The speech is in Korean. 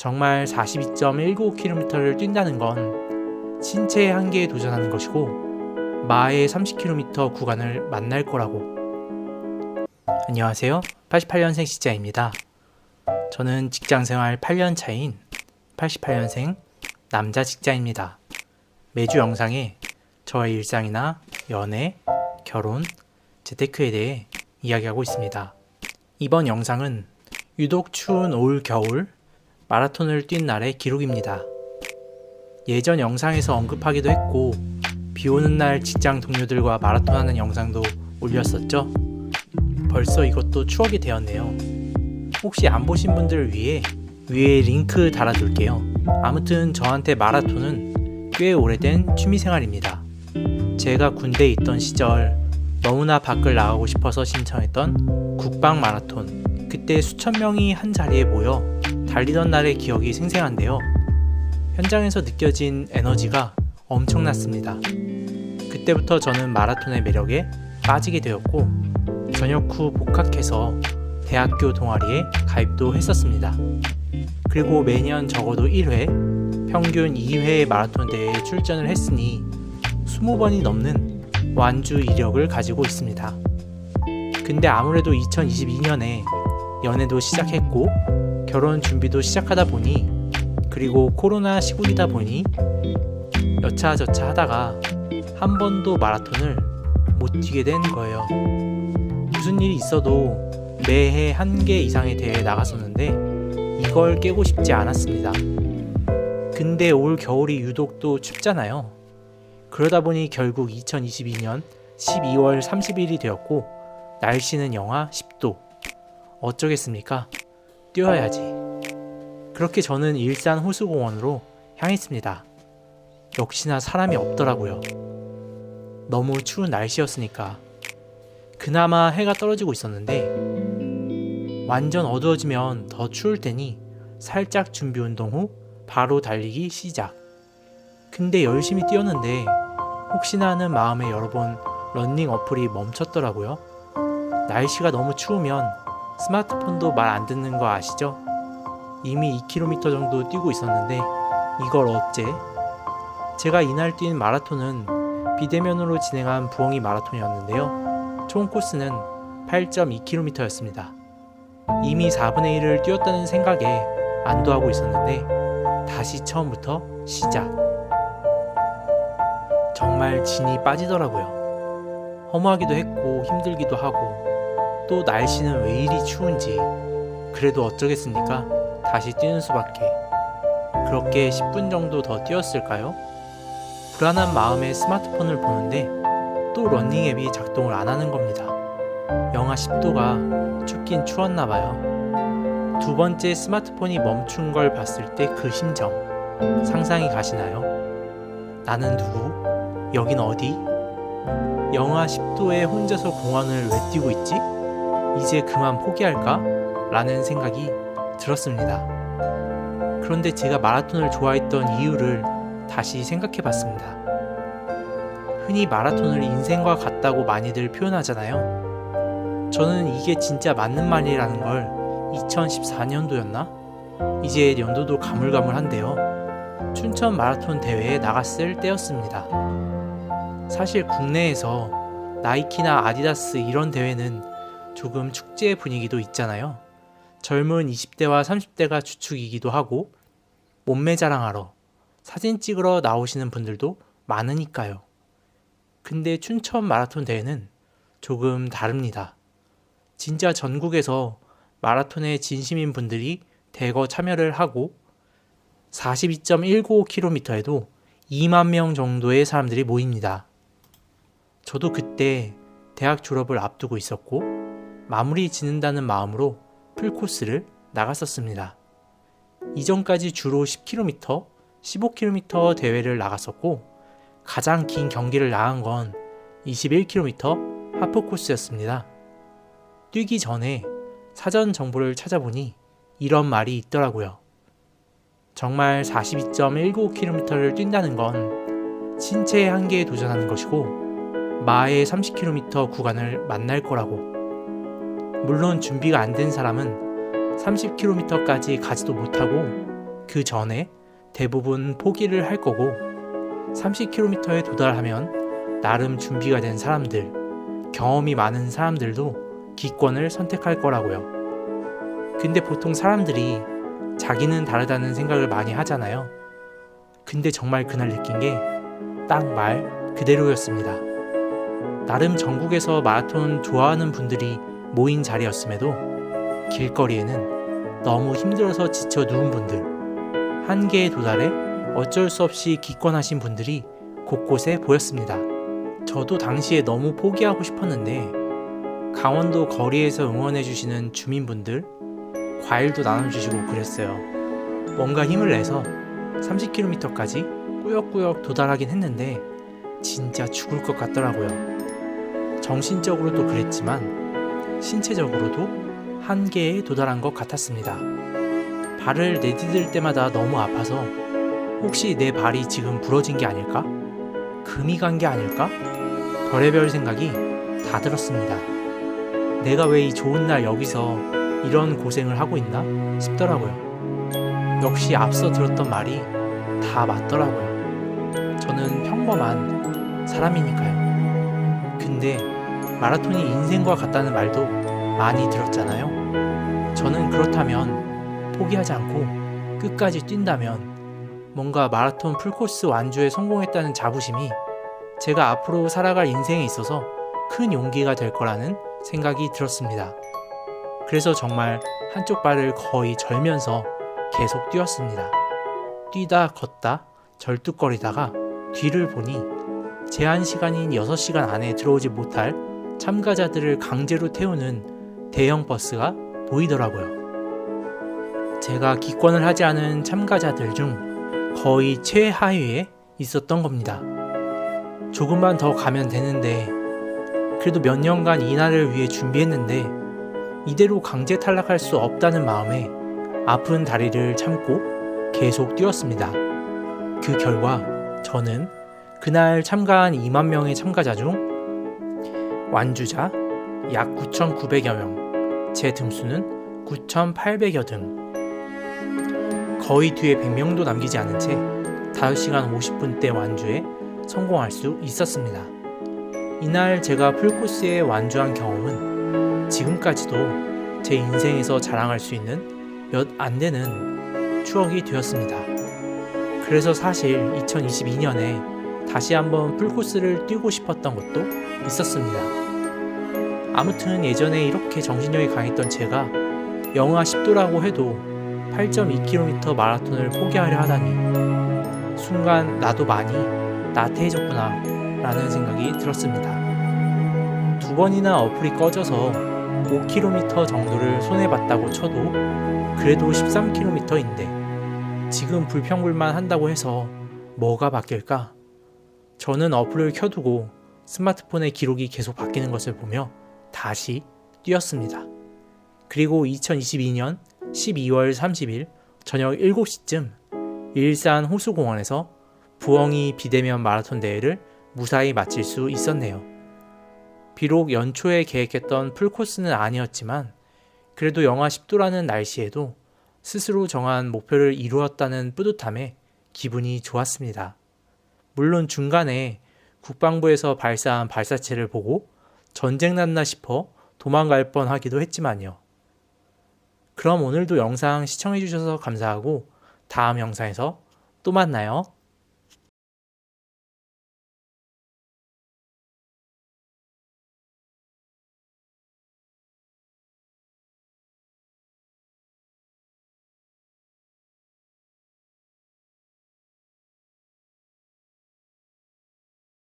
정말 42.195km를 뛴다는 건 신체의 한계에 도전하는 것이고 마의 30km 구간을 만날 거라고. 안녕하세요. 88년생 시자입니다. 저는 직장생활 8년 차인 88년생 남자 직자입니다. 매주 영상에 저의 일상이나 연애, 결혼, 재테크에 대해 이야기하고 있습니다. 이번 영상은 유독 추운 올 겨울 마라톤을 뛴 날의 기록입니다. 예전 영상에서 언급하기도 했고 비 오는 날 직장 동료들과 마라톤하는 영상도 올렸었죠. 벌써 이것도 추억이 되었네요. 혹시 안 보신 분들을 위해 위에 링크 달아둘게요. 아무튼 저한테 마라톤은 꽤 오래된 취미생활입니다. 제가 군대에 있던 시절 너무나 밖을 나가고 싶어서 신청했던 국방 마라톤, 그때 수천 명이 한 자리에 모여 달리던 날의 기억이 생생한데요. 현장에서 느껴진 에너지가 엄청났습니다. 그때부터 저는 마라톤의 매력에 빠지게 되었고 전역 후 복학해서 대학교 동아리에 가입도 했었습니다. 그리고 매년 적어도 1회, 평균 2회의 마라톤 대회에 출전을 했으니 20번이 넘는 완주 이력을 가지고 있습니다. 근데 아무래도 2022년에 연애도 시작했고 결혼 준비도 시작하다 보니, 그리고 코로나 시국이다 보니 여차저차 하다가 한 번도 마라톤을 못 뛰게 된 거예요. 무슨 일이 있어도 매해 1개 이상의 대회에 나갔었는데 이걸 깨고 싶지 않았습니다. 근데 올 겨울이 유독 또 춥잖아요. 그러다 보니 결국 2022년 12월 30일이 되었고 날씨는 영하 10도. 어쩌겠습니까? 뛰어야지. 그렇게 저는 일산 호수공원으로 향했습니다. 역시나 사람이 없더라고요. 너무 추운 날씨였으니까. 그나마 해가 떨어지고 있었는데 완전 어두워지면 더 추울 테니 살짝 준비 운동 후 바로 달리기 시작. 근데 열심히 뛰었는데 혹시나 하는 마음에 여러 번 러닝 어플이 멈췄더라고요. 날씨가 너무 추우면 스마트폰도 말 안 듣는 거 아시죠? 이미 2km 정도 뛰고 있었는데 이걸 어째? 제가 이날 뛴 마라톤은 비대면으로 진행한 부엉이 마라톤이었는데요. 총 코스는 8.2km였습니다. 이미 4분의 1을 뛰었다는 생각에 안도하고 있었는데 다시 처음부터 시작. 정말 진이 빠지더라고요. 허무하기도 했고 힘들기도 하고 또 날씨는 왜 이리 추운지 그래도 어쩌겠습니까? 다시 뛰는 수밖에. 그렇게 10분 정도 더 뛰었을까요? 불안한 마음에 스마트폰을 보는데 또 러닝 앱이 작동을 안 하는 겁니다. 영하 10도가 춥긴 추웠나봐요. 두 번째 스마트폰이 멈춘 걸 봤을 때 그 심정 상상이 가시나요? 나는 누구? 여긴 어디? 영하 10도에 혼자서 공원을 왜 뛰고 있지? 이제 그만 포기할까? 라는 생각이 들었습니다. 그런데 제가 마라톤을 좋아했던 이유를 다시 생각해 봤습니다. 흔히 마라톤을 인생과 같다고 많이들 표현하잖아요. 저는 이게 진짜 맞는 말이라는 걸 2014년도였나? 이제 연도도 가물가물한데요. 춘천 마라톤 대회에 나갔을 때였습니다. 사실 국내에서 나이키나 아디다스 이런 대회는 조금 축제 분위기도 있잖아요. 젊은 20대와 30대가 주축이기도 하고 몸매 자랑하러 사진 찍으러 나오시는 분들도 많으니까요. 근데 춘천 마라톤 대회는 조금 다릅니다. 진짜 전국에서 마라톤에 진심인 분들이 대거 참여를 하고 42.195km에도 2만 명 정도의 사람들이 모입니다. 저도 그때 대학 졸업을 앞두고 있었고 마무리 짓는다는 마음으로 풀코스를 나갔었습니다. 이전까지 주로 10km, 15km 대회를 나갔었고 가장 긴 경기를 나간 건 21km 하프코스였습니다. 뛰기 전에 사전 정보를 찾아보니 이런 말이 있더라고요. 정말 42.195km를 뛴다는 건 신체의 한계에 도전하는 것이고 마의 30km 구간을 만날 거라고. 물론 준비가 안 된 사람은 30km까지 가지도 못하고 그 전에 대부분 포기를 할 거고 30km에 도달하면 나름 준비가 된 사람들, 경험이 많은 사람들도 기권을 선택할 거라고요. 근데 보통 사람들이 자기는 다르다는 생각을 많이 하잖아요. 근데 정말 그날 느낀 게 딱 말 그대로였습니다. 나름 전국에서 마라톤 좋아하는 분들이 모인 자리였음에도 길거리에는 너무 힘들어서 지쳐 누운 분들, 한계에 도달해 어쩔 수 없이 기권하신 분들이 곳곳에 보였습니다. 저도 당시에 너무 포기하고 싶었는데 강원도 거리에서 응원해주시는 주민분들 과일도 나눠주시고 그랬어요. 뭔가 힘을 내서 30km까지 꾸역꾸역 도달하긴 했는데 진짜 죽을 것 같더라고요. 정신적으로도 그랬지만 신체적으로도 한계에 도달한 것 같았습니다. 발을 내디딜 때마다 너무 아파서 혹시 내 발이 지금 부러진 게 아닐까? 금이 간 게 아닐까? 별의별 생각이 다 들었습니다. 내가 왜 이 좋은 날 여기서 이런 고생을 하고 있나 싶더라고요. 역시 앞서 들었던 말이 다 맞더라고요. 저는 평범한 사람이니까요. 근데 마라톤이 인생과 같다는 말도 많이 들었잖아요. 저는 그렇다면 포기하지 않고 끝까지 뛴다면 뭔가 마라톤 풀코스 완주에 성공했다는 자부심이 제가 앞으로 살아갈 인생에 있어서 큰 용기가 될 거라는 생각이 들었습니다. 그래서 정말 한쪽 발을 거의 절면서 계속 뛰었습니다. 뛰다 걷다 절뚝거리다가 뒤를 보니 제한 시간인 6시간 안에 들어오지 못할 참가자들을 강제로 태우는 대형 버스가 보이더라고요. 제가 기권을 하지 않은 참가자들 중 거의 최하위에 있었던 겁니다. 조금만 더 가면 되는데 그래도 몇 년간 이 날을 위해 준비했는데 이대로 강제 탈락할 수 없다는 마음에 아픈 다리를 참고 계속 뛰었습니다. 그 결과 저는 그날 참가한 2만 명의 참가자 중 완주자 약 9,900여 명, 제 등수는 9,800여 등, 거의 뒤에 100명도 남기지 않은 채 5시간 50분대 완주에 성공할 수 있었습니다. 이날 제가 풀코스에 완주한 경험은 지금까지도 제 인생에서 자랑할 수 있는 몇 안 되는 추억이 되었습니다. 그래서 사실 2022년에 다시 한번 풀코스를 뛰고 싶었던 것도 있었습니다. 아무튼 예전에 이렇게 정신력이 강했던 제가 영하 10도라고 해도 8.2km 마라톤을 포기하려 하다니 순간 나도 많이 나태해졌구나 라는 생각이 들었습니다. 2번이나 어플이 꺼져서 5km 정도를 손해봤다고 쳐도 그래도 13km인데 지금 불평불만 한다고 해서 뭐가 바뀔까? 저는 어플을 켜두고 스마트폰의 기록이 계속 바뀌는 것을 보며 다시 뛰었습니다. 그리고 2022년 12월 30일 저녁 7시쯤 일산 호수공원에서 부엉이 비대면 마라톤 대회를 무사히 마칠 수 있었네요. 비록 연초에 계획했던 풀코스는 아니었지만 그래도 영하 10도라는 날씨에도 스스로 정한 목표를 이루었다는 뿌듯함에 기분이 좋았습니다. 물론 중간에 국방부에서 발사한 발사체를 보고 전쟁 났나 싶어 도망갈 뻔하기도 했지만요. 그럼 오늘도 영상 시청해주셔서 감사하고 다음 영상에서 또 만나요.